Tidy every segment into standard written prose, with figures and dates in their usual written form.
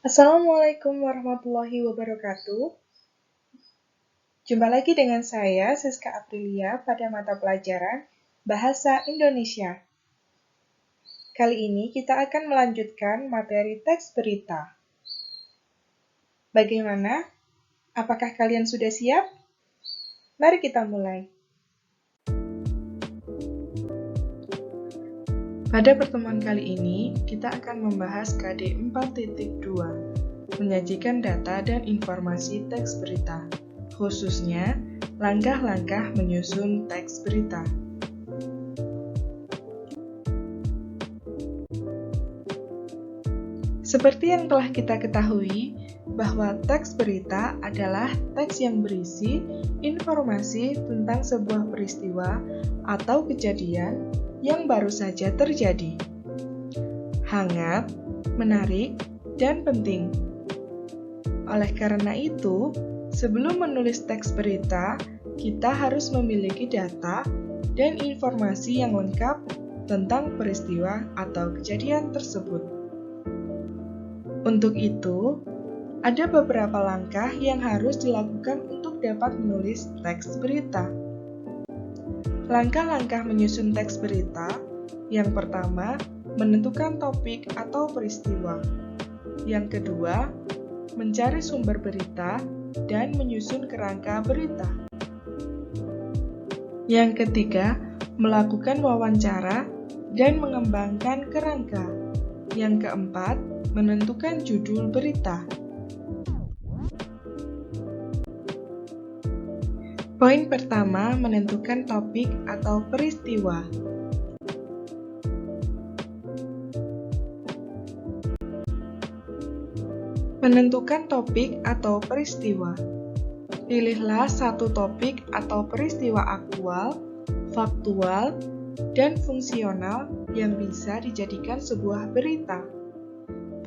Assalamualaikum warahmatullahi wabarakatuh. Jumpa lagi dengan saya, Siska Aprilia, pada mata pelajaran Bahasa Indonesia. Kali ini kita akan melanjutkan materi teks berita. Bagaimana? Apakah kalian sudah siap? Mari kita mulai. Pada pertemuan kali ini, kita akan membahas KD 4.2, menyajikan data dan informasi teks berita, khususnya langkah-langkah menyusun teks berita. Seperti yang telah kita ketahui, bahwa teks berita adalah teks yang berisi informasi tentang sebuah peristiwa atau kejadian yang baru saja terjadi. Hangat, menarik, dan penting. Oleh karena itu, sebelum menulis teks berita, kita harus memiliki data dan informasi yang lengkap tentang peristiwa atau kejadian tersebut. Untuk itu, ada beberapa langkah yang harus dilakukan untuk dapat menulis teks berita. Langkah-langkah menyusun teks berita, yang pertama, menentukan topik atau peristiwa. Yang kedua, mencari sumber berita dan menyusun kerangka berita. Yang ketiga, melakukan wawancara dan mengembangkan kerangka. Yang keempat, menentukan judul berita. Poin pertama, menentukan topik atau peristiwa. Menentukan topik atau peristiwa. Pilihlah satu topik atau peristiwa aktual, faktual, dan fungsional yang bisa dijadikan sebuah berita.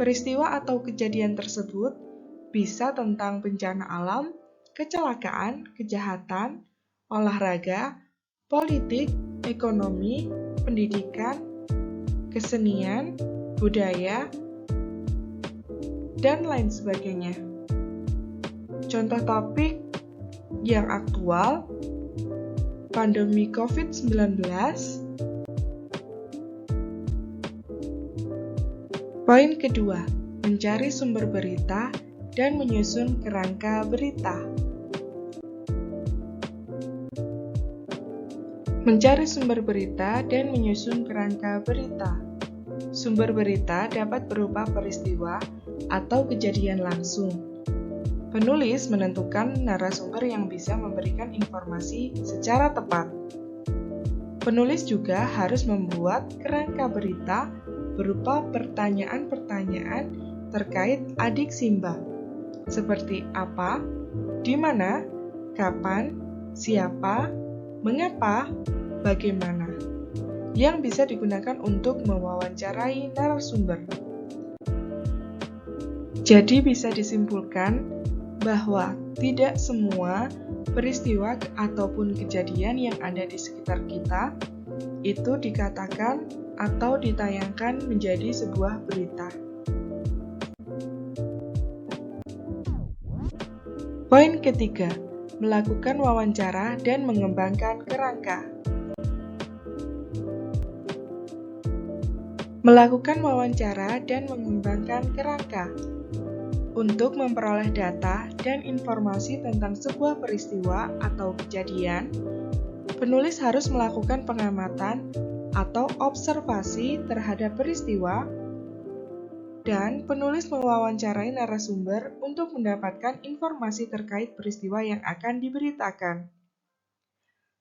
Peristiwa atau kejadian tersebut bisa tentang bencana alam, kecelakaan, kejahatan, olahraga, politik, ekonomi, pendidikan, kesenian, budaya, dan lain sebagainya. Contoh topik yang aktual, pandemi COVID-19. Poin kedua, mencari sumber berita dan menyusun kerangka berita. Mencari sumber berita dan menyusun kerangka berita. Sumber berita dapat berupa peristiwa atau kejadian langsung. Penulis menentukan narasumber yang bisa memberikan informasi secara tepat. Penulis juga harus membuat kerangka berita berupa pertanyaan-pertanyaan terkait adik Simba, seperti apa, di mana, kapan, siapa, mengapa, bagaimana, yang bisa digunakan untuk mewawancarai narasumber. Jadi bisa disimpulkan bahwa tidak semua peristiwa ataupun kejadian yang ada di sekitar kita itu dikatakan atau ditayangkan menjadi sebuah berita. Poin ketiga, melakukan wawancara dan mengembangkan kerangka. Melakukan wawancara dan mengembangkan kerangka. Untuk memperoleh data dan informasi tentang sebuah peristiwa atau kejadian, penulis harus melakukan pengamatan atau observasi terhadap peristiwa, dan penulis mewawancarai narasumber untuk mendapatkan informasi terkait peristiwa yang akan diberitakan.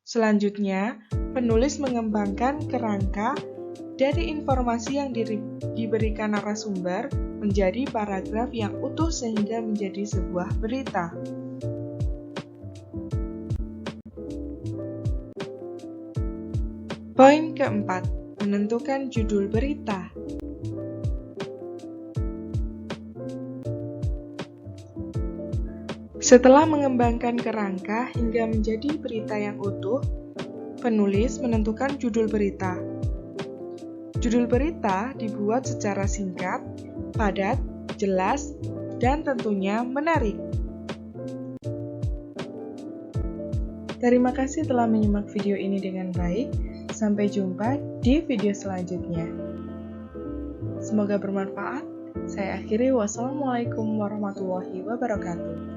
Selanjutnya, penulis mengembangkan kerangka dari informasi yang diberikan narasumber menjadi paragraf yang utuh sehingga menjadi sebuah berita. Poin keempat, menentukan judul berita. Setelah mengembangkan kerangka hingga menjadi berita yang utuh, penulis menentukan judul berita. Judul berita dibuat secara singkat, padat, jelas, dan tentunya menarik. Terima kasih telah menyimak video ini dengan baik. Sampai jumpa di video selanjutnya. Semoga bermanfaat. Saya akhiri, wassalamualaikum warahmatullahi wabarakatuh.